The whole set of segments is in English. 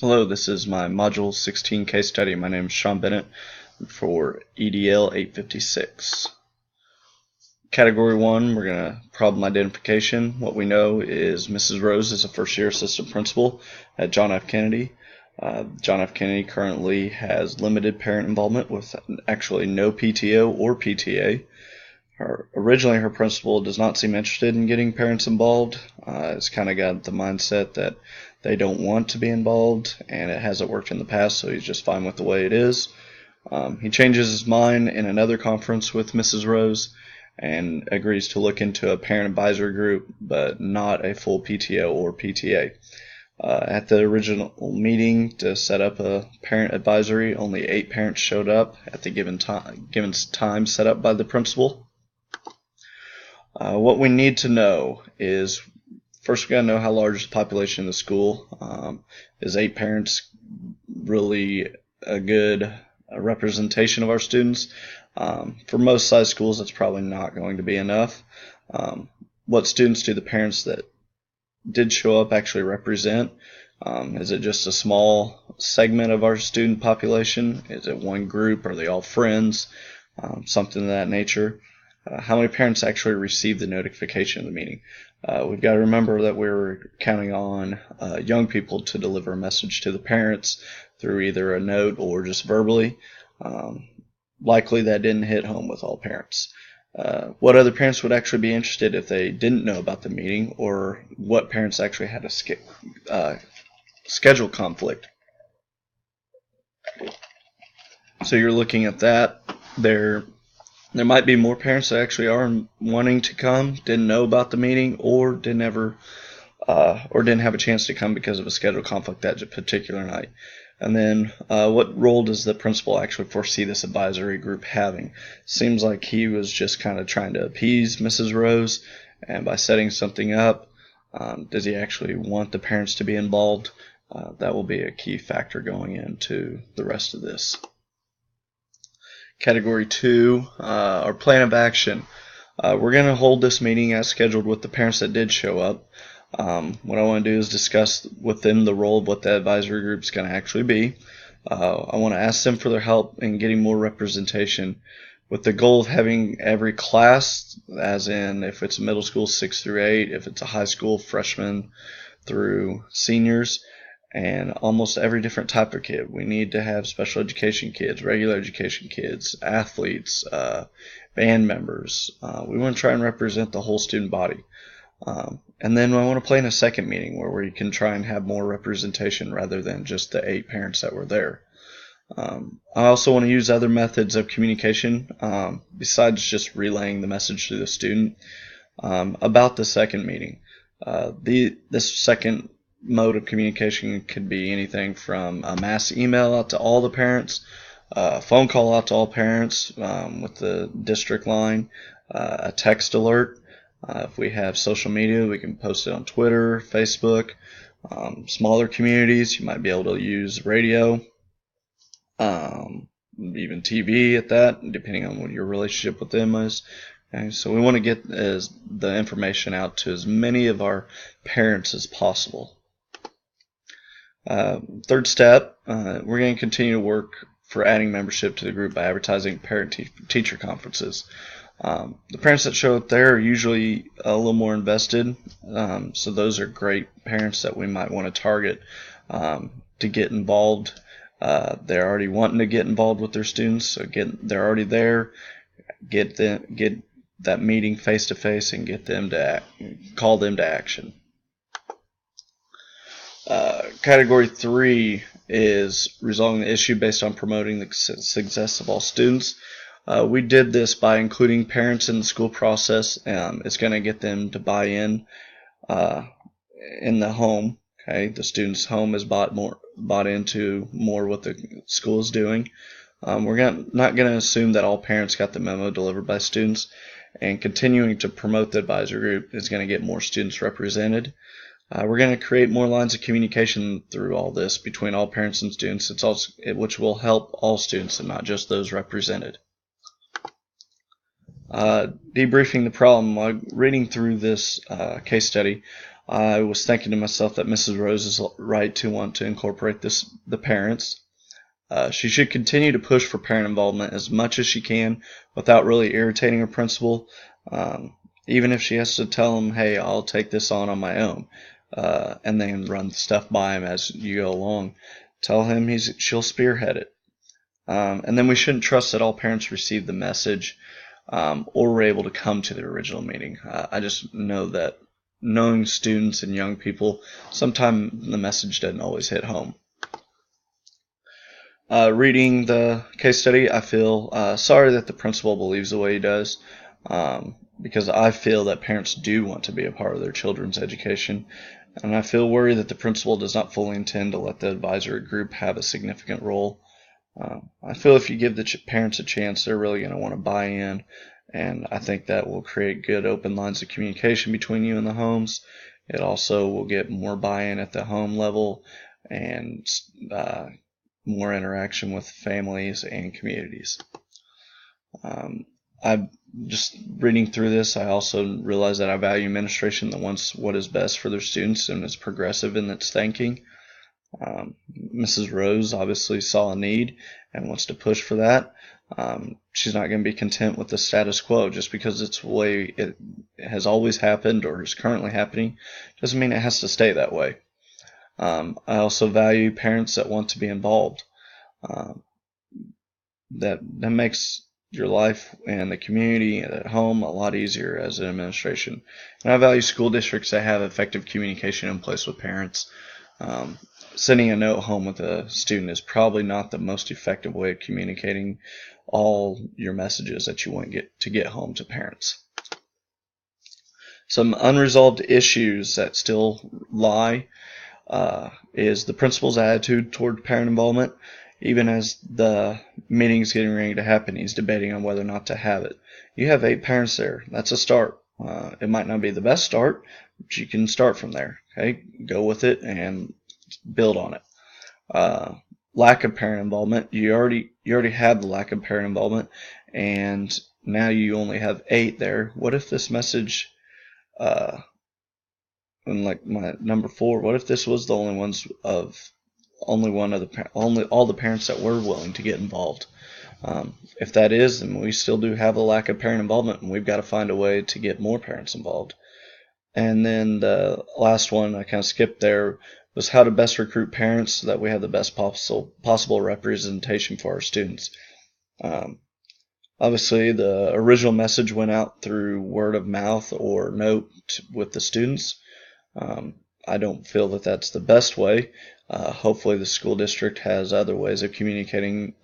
Hello, this is my Module 16 case study. My name is Sean Bennett for EDL 856. Category 1, we're going to problem identification. What we know is Mrs. Rose is a first-year assistant principal at John F. Kennedy. John F. Kennedy currently has limited parent involvement with actually no PTO or PTA. Originally, her principal does not seem interested in getting parents involved. It's kind of got the mindset that they don't want to be involved, and it hasn't worked in the past, so he's just fine with the way it is. He changes his mind in another conference with Mrs. Rose and agrees to look into a parent advisory group, but not a full PTO or PTA. At the original meeting to set up a parent advisory, only 8 parents showed up at the given time set up by the principal. What we need to know is, first we got to know how large is the population in the school. Is 8 parents really a good representation of our students? For most size schools, that's probably not going to be enough. What students do the parents that did show up actually represent? Is it just a small segment of our student population? Is it one group? Are they all friends? Something of that nature. How many parents actually received the notification of the meeting? We've got to remember that we're counting on young people to deliver a message to the parents through either a note or just verbally. Likely that didn't hit home with all parents. What other parents would actually be interested if they didn't know about the meeting, or what parents actually had a schedule conflict? So you're looking at that. There might be more parents that actually are wanting to come, didn't know about the meeting, or didn't have a chance to come because of a schedule conflict that particular night. And then what role does the principal actually foresee this advisory group having? Seems like he was just kind of trying to appease Mrs. Rose, and by setting something up, does he actually want the parents to be involved? That will be a key factor going into the rest of this. Category 2, our plan of action. We're going to hold this meeting as scheduled with the parents that did show up. What I want to do is discuss with them the role of what the advisory group is going to actually be. I want to ask them for their help in getting more representation, with the goal of having every class, as in if it's middle school 6 through 8, if it's a high school freshman through seniors, and almost every different type of kid. We need to have special education kids, regular education kids, athletes, band members. We want to try and represent the whole student body. And then I want to plan a second meeting where we can try and have more representation rather than just the 8 parents that were there. I also want to use other methods of communication besides just relaying the message to the student about the second meeting. This second mode of communication could be anything from a mass email out to all the parents, a phone call out to all parents with the district line, a text alert. If we have social media, we can post it on Twitter, Facebook. Smaller communities, you might be able to use radio, even TV at that, depending on what your relationship with them is. Okay, so we want to get the information out to as many of our parents as possible. Third step, we're going to continue to work for adding membership to the group by advertising parent-teacher conferences. The parents that show up there are usually a little more invested, so those are great parents that we might want to target to get involved. They're already wanting to get involved with their students, so they're already there. Get that meeting face to face and get them to call them to action. Category 3 is resolving the issue based on promoting the success of all students. We did this by including parents in the school process. It's going to get them to buy in the home. Okay, the student's home is bought into more what the school is doing. We're not going to assume that all parents got the memo delivered by students, and continuing to promote the advisory group is going to get more students represented. We're going to create more lines of communication through all this between all parents and students, which will help all students and not just those represented. Debriefing the problem. While reading through this case study, I was thinking to myself that Mrs. Rose is right to want to incorporate the parents. She should continue to push for parent involvement as much as she can without really irritating her principal, even if she has to tell him, hey, I'll take this on my own, and then run stuff by him as you go along. Tell him she'll spearhead it. And then we shouldn't trust that all parents receive the message or were able to come to the original meeting. I just know that knowing students and young people, sometimes the message doesn't always hit home. Reading the case study, I feel sorry that the principal believes the way he does, because I feel that parents do want to be a part of their children's education, and I feel worried that the principal does not fully intend to let the advisory group have a significant role. I feel if you give the parents a chance, they're really going to want to buy in, and I think that will create good open lines of communication between you and the homes. It also will get more buy-in at the home level and more interaction with families and communities. I'm just reading through this, I also realize that I value administration that wants what is best for their students and is progressive in its thinking. Mrs. Rose obviously saw a need and wants to push for that. She's not going to be content with the status quo just because it's the way it has always happened or is currently happening. Doesn't mean it has to stay that way. I also value parents that want to be involved. That makes your life and the community at home a lot easier as an administration. And I value school districts that have effective communication in place with parents. Sending a note home with a student is probably not the most effective way of communicating all your messages that you want to get home to parents. Some unresolved issues that still lie is the principal's attitude toward parent involvement. Even as the meeting is getting ready to happen, he's debating on whether or not to have it. You have 8 parents there. That's a start. It might not be the best start, but you can start from there. Okay, go with it and build on it. Lack of parent involvement. You already had the lack of parent involvement, and now you only have 8 there. What if this message, and like my number 4, what if this was the only all the parents that were willing to get involved? If that is, then we still do have a lack of parent involvement, and we've got to find a way to get more parents involved. And then the last one I kind of skipped there was how to best recruit parents so that we have the best possible representation for our students. Obviously, the original message went out through word of mouth or note with the students. I don't feel that that's the best way. Hopefully the school district has other ways of communicating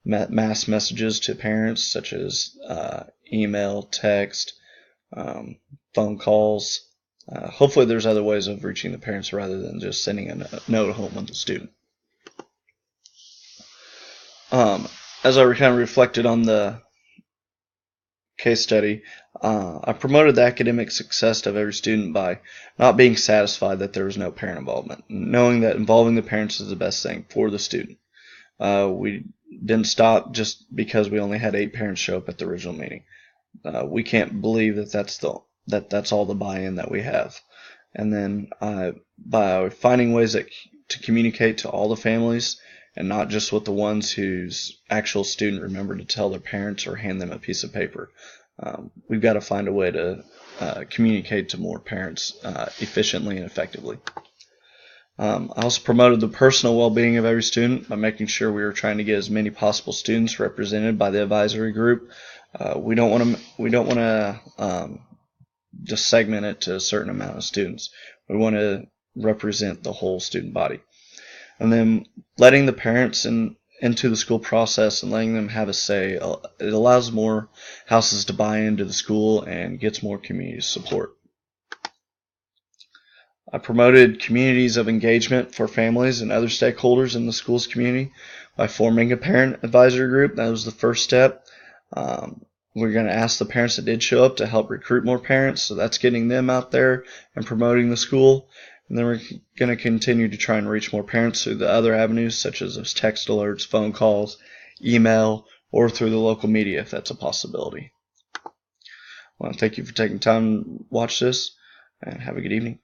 mass messages to parents, such as email, text, phone calls. Hopefully there's other ways of reaching the parents rather than just sending a note home with the student. As I kind of reflected on the case study, I promoted the academic success of every student by not being satisfied that there was no parent involvement, knowing that involving the parents is the best thing for the student. We didn't stop just because we only had 8 parents show up at the original meeting. We can't believe that that's all the buy-in that we have. And then by finding ways to communicate to all the families and not just with the ones whose actual student remembered to tell their parents or hand them a piece of paper. We've got to find a way to communicate to more parents efficiently and effectively. I also promoted the personal well-being of every student by making sure we were trying to get as many possible students represented by the advisory group. We don't want to just segment it to a certain amount of students. We want to represent the whole student body. And then letting the parents into the school process and letting them have a say, it allows more houses to buy into the school and gets more community support. I promoted communities of engagement for families and other stakeholders in the school's community by forming a parent advisory group. That was the first step. We're going to ask the parents that did show up to help recruit more parents, so that's getting them out there and promoting the school. And then we're going to continue to try and reach more parents through the other avenues, such as those text alerts, phone calls, email, or through the local media if that's a possibility. I want to thank you for taking time to watch this, and have a good evening.